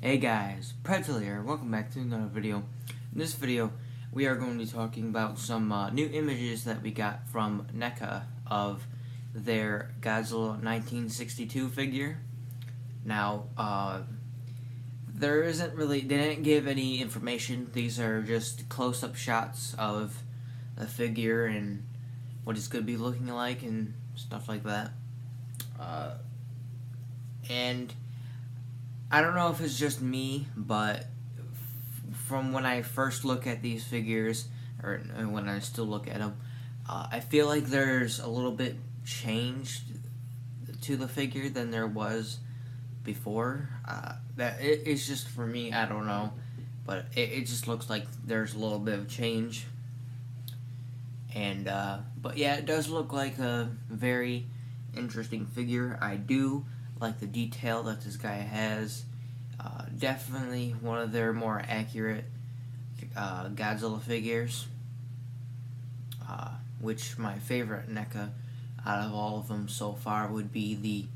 Hey guys, Pretzel here. Welcome back to another video. In this video, we are going to be talking about some new images that we got from Neca of their Godzilla 1962 figure. Now, there isn't really, they didn't give any information. These are just close-up shots of the figure and what it's going to be looking like and stuff like that. And I don't know if it's just me, but from when I first look at these figures, or when I still look at them, I feel like there's a little bit changed to the figure than there was before. It's just for me, I don't know, but it just looks like there's a little bit of change. And but yeah, it does look like a very interesting figure. I do like the detail that this guy has. Definitely one of their more accurate Godzilla figures. Which my favorite NECA out of all of them so far would be the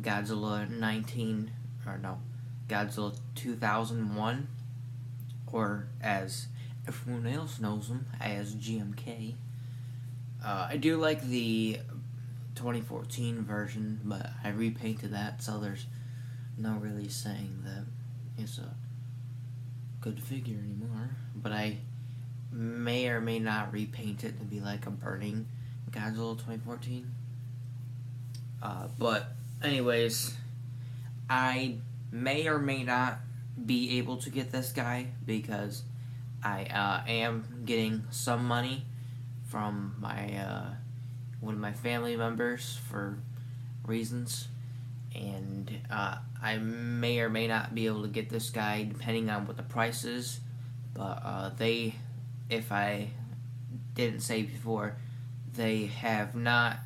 Godzilla 2001, or as everyone else knows him, as GMK. I do like the 2014 version, but I repainted that, so there's no really saying that it's a good figure anymore. But I may or may not repaint it to be like a burning Godzilla 2014. But anyways, I may or may not be able to get this guy because I am getting some money from my one of my family members for reasons, and I may or may not be able to get this guy depending on what the price is. But if I didn't say before, they have not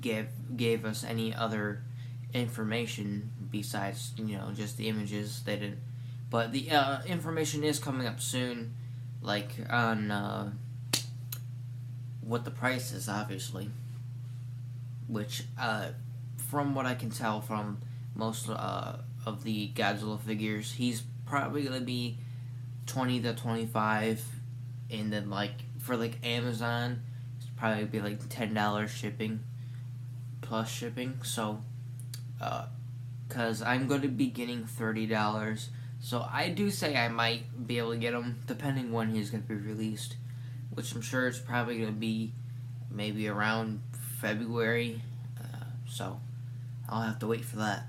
gave us any other information besides just the images. They didn't, but the information is coming up soon, like on what the price is, obviously. Which, from what I can tell from most of the Godzilla figures, he's probably gonna be 20 to 25, and then for Amazon, it's probably be like $10 shipping plus shipping. So, cause I'm gonna be getting $30, so I do say I might be able to get him depending when he's gonna be released, which I'm sure it's probably gonna be maybe around February, so I'll have to wait for that.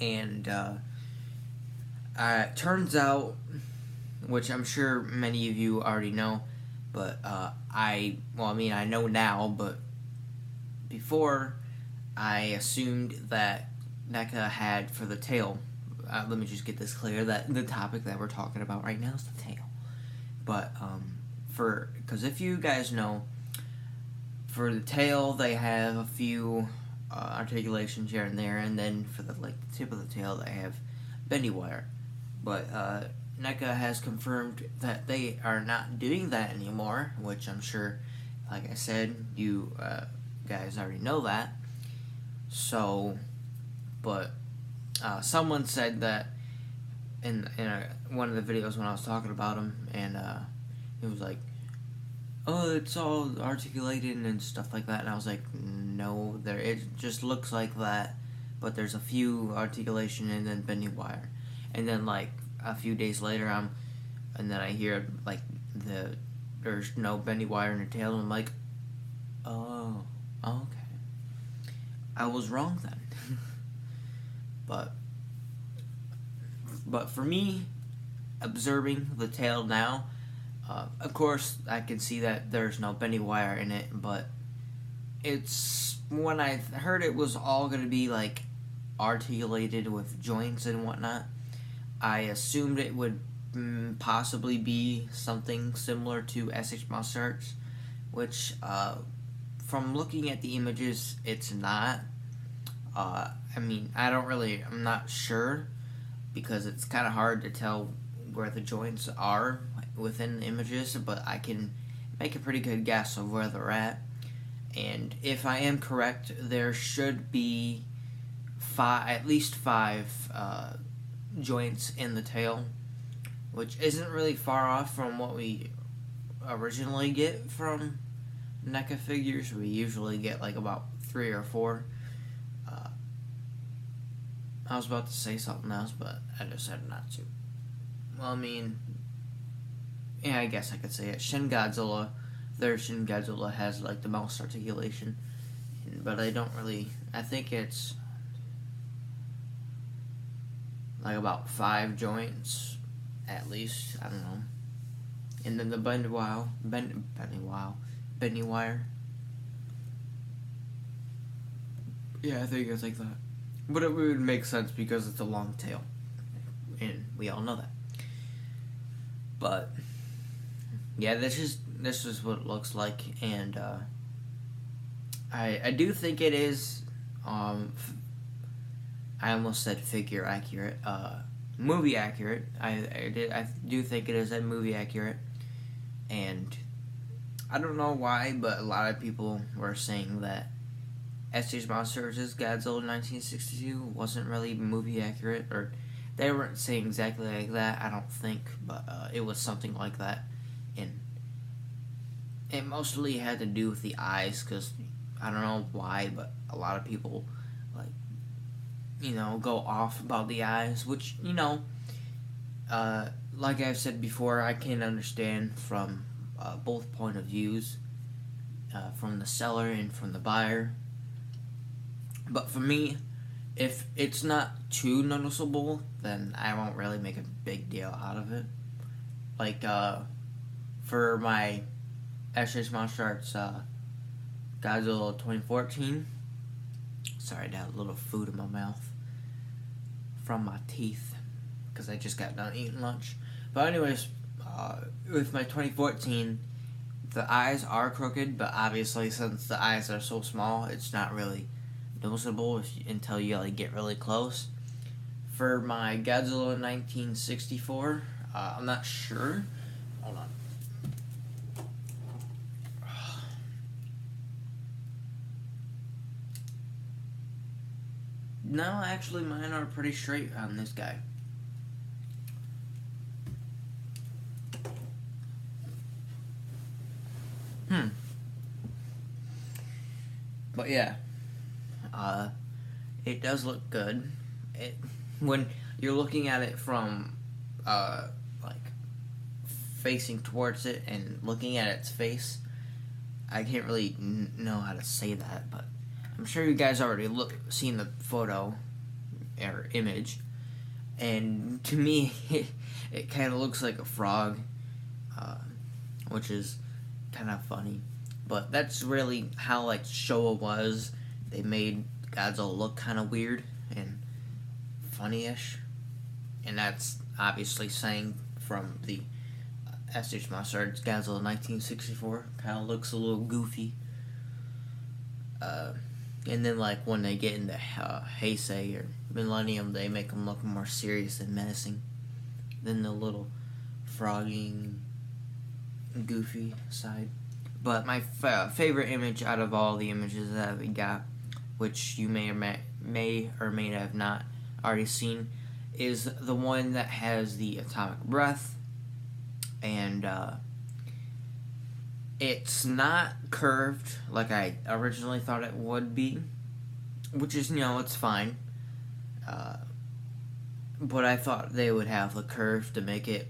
And it turns out, which I'm sure many of you already know, but I know now, but before I assumed that NECA had for the tail. Let me just get this clear, that the topic that we're talking about right now is the tail. But because if you guys know, for the tail, they have a few articulations here and there, and then for the tip of the tail, they have bendy wire. But NECA has confirmed that they are not doing that anymore, which I'm sure, like I said, you guys already know that. So, but someone said that in one of the videos when I was talking about them, and it was like, oh, it's all articulated and stuff like that, and I was like, no, it just looks like that, but there's a few articulation and then bending wire, and then a few days later, and then I hear there's no bendy wire in the tail, and I'm like, oh, okay, I was wrong then. But for me, observing the tail now, of course, I can see that there's no bendy wire in it, but it's, when I heard it was all going to be articulated with joints and whatnot, I assumed it would possibly be something similar to SH Monster Arts, which from looking at the images, it's not. I'm not sure, because it's kind of hard to tell where the joints are within the images, but I can make a pretty good guess of where they're at. And if I am correct, there should be at least five joints in the tail, which isn't really far off from what we originally get from NECA figures. We usually get like about 3 or 4. I was about to say something else, but I decided not to. Well, I mean, yeah, I guess I could say it. Shin Godzilla, their Shin Godzilla has like the most articulation, but I don't really. I think it's like about 5 joints, at least. I don't know. And then the bendy wire. Yeah, I think it's like that. But it would make sense because it's a long tail, and we all know that. But yeah, this is what it looks like, and I do think it is. I almost said figure accurate, movie accurate. I do think it is movie accurate, and I don't know why, but a lot of people were saying that SH Monsters' Godzilla 1962 wasn't really movie accurate, or they weren't saying exactly like that, I don't think, but it was something like that, and it mostly had to do with the eyes, because I don't know why, but a lot of people, like, go off about the eyes, which, like I've said before, I can understand from both point of views, from the seller and from the buyer. But for me, if it's not too noticeable, then I won't really make a big deal out of it. Like, for my SH Monster Arts Godzilla 2014, sorry, I had a little food in my mouth from my teeth, because I just got done eating lunch. But anyways, with my 2014, the eyes are crooked, but obviously since the eyes are so small, it's not really noticeable until you get really close. For my Godzilla 1964, I'm not sure. Hold on. No, actually, mine are pretty straight on this guy. But yeah. It does look good. When you're looking at it from, facing towards it and looking at its face, I can't really know how to say that, but I'm sure you guys already seen the photo or image, and to me, it kind of looks like a frog, which is kind of funny. But that's really how Showa was. They made Godzilla look kind of weird and funny-ish, and that's obviously saying from the SH Monster Arts Godzilla 1964. Kind of looks a little goofy. And then when they get into Heisei or Millennium, they make them look more serious and menacing than the little frogging, goofy side. But my favorite image out of all the images that we got, which you may or may have not already seen, is the one that has the atomic breath, and it's not curved like I originally thought it would be, which is, it's fine, but I thought they would have the curve to make it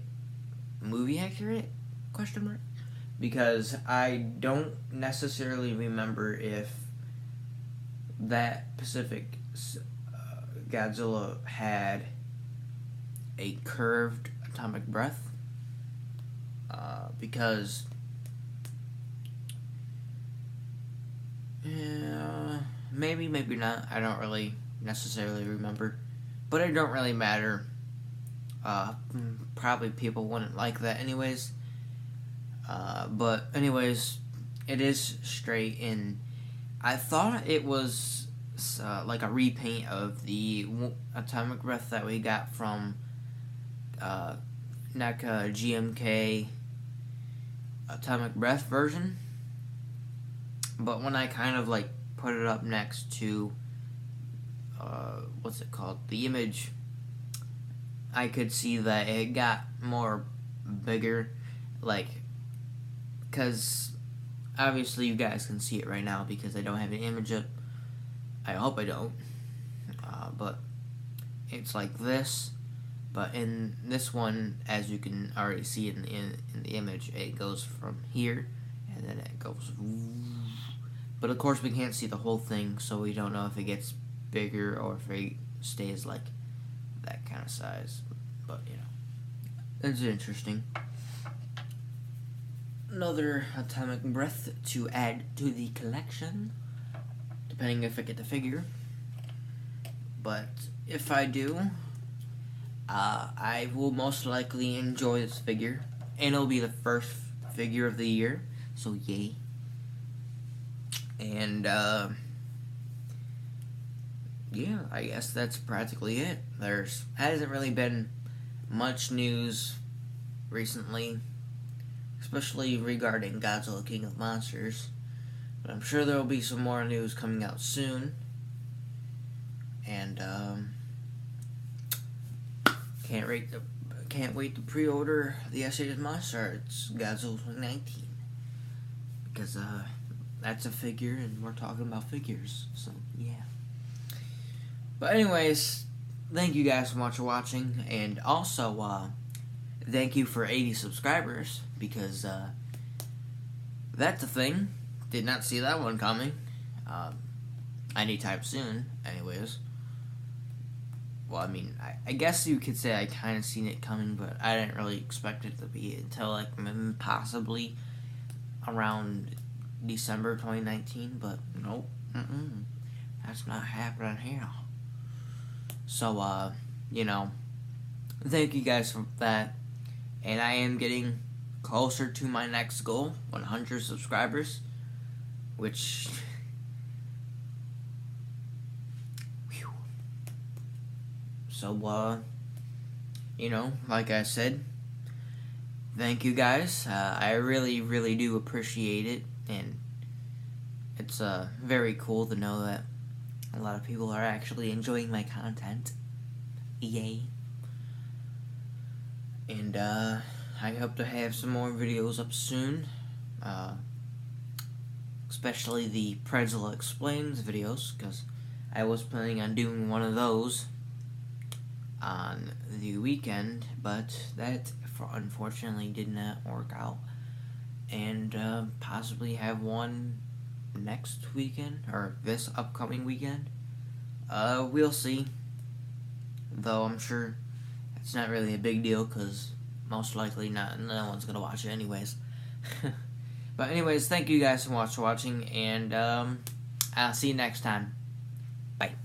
movie accurate, question mark, because I don't necessarily remember if that Pacific Godzilla had a curved atomic breath, because maybe not, I don't really necessarily remember, but it don't really matter. Probably people wouldn't like that anyways, but anyways, it is straight, and I thought it was like a repaint of the atomic breath that we got from NECA GMK atomic breath version. But when I kind of put it up next to what's it called, the image I could see that it got more bigger, like, because obviously you guys can see it right now because I don't have an image up. I hope I don't, but it's like this. But in this one, as you can already see in the image, it goes from here, and then it goes. But of course, we can't see the whole thing, so we don't know if it gets bigger or if it stays like that kind of size. But you know, it's interesting. Another atomic breath to add to the collection, depending if I get the figure. But if I do, I will most likely enjoy this figure, and it'll be the first figure of the year, so yay. And yeah, I guess that's practically it. There's hasn't really been much news recently, especially regarding Godzilla King of Monsters, but I'm sure there will be some more news coming out soon. And can't wait to pre-order the S.H. Monster Arts Godzilla 2019, because that's a figure and we're talking about figures, so yeah. But anyways, thank you guys so much for watching, and also thank you for 80 subscribers, because that's a thing. Did not see that one coming anytime soon, anyways. Well, I mean, I guess you could say I kind of seen it coming, but I didn't really expect it to be until, like, possibly around December 2019, but nope, that's not happening here. So, you know, thank you guys for that, and I am getting closer to my next goal, 100 subscribers, which... So, you know, like I said, thank you guys. I really, really do appreciate it, and it's very cool to know that a lot of people are actually enjoying my content. Yay. And I hope to have some more videos up soon, especially the Predzilla Explains videos, because I was planning on doing one of those on the weekend, but that unfortunately did not work out, and possibly have one next weekend, or this upcoming weekend. We'll see, though I'm sure it's not really a big deal, because most likely no one's gonna watch it anyways. But anyways, thank you guys so much for watching, and I'll see you next time. Bye.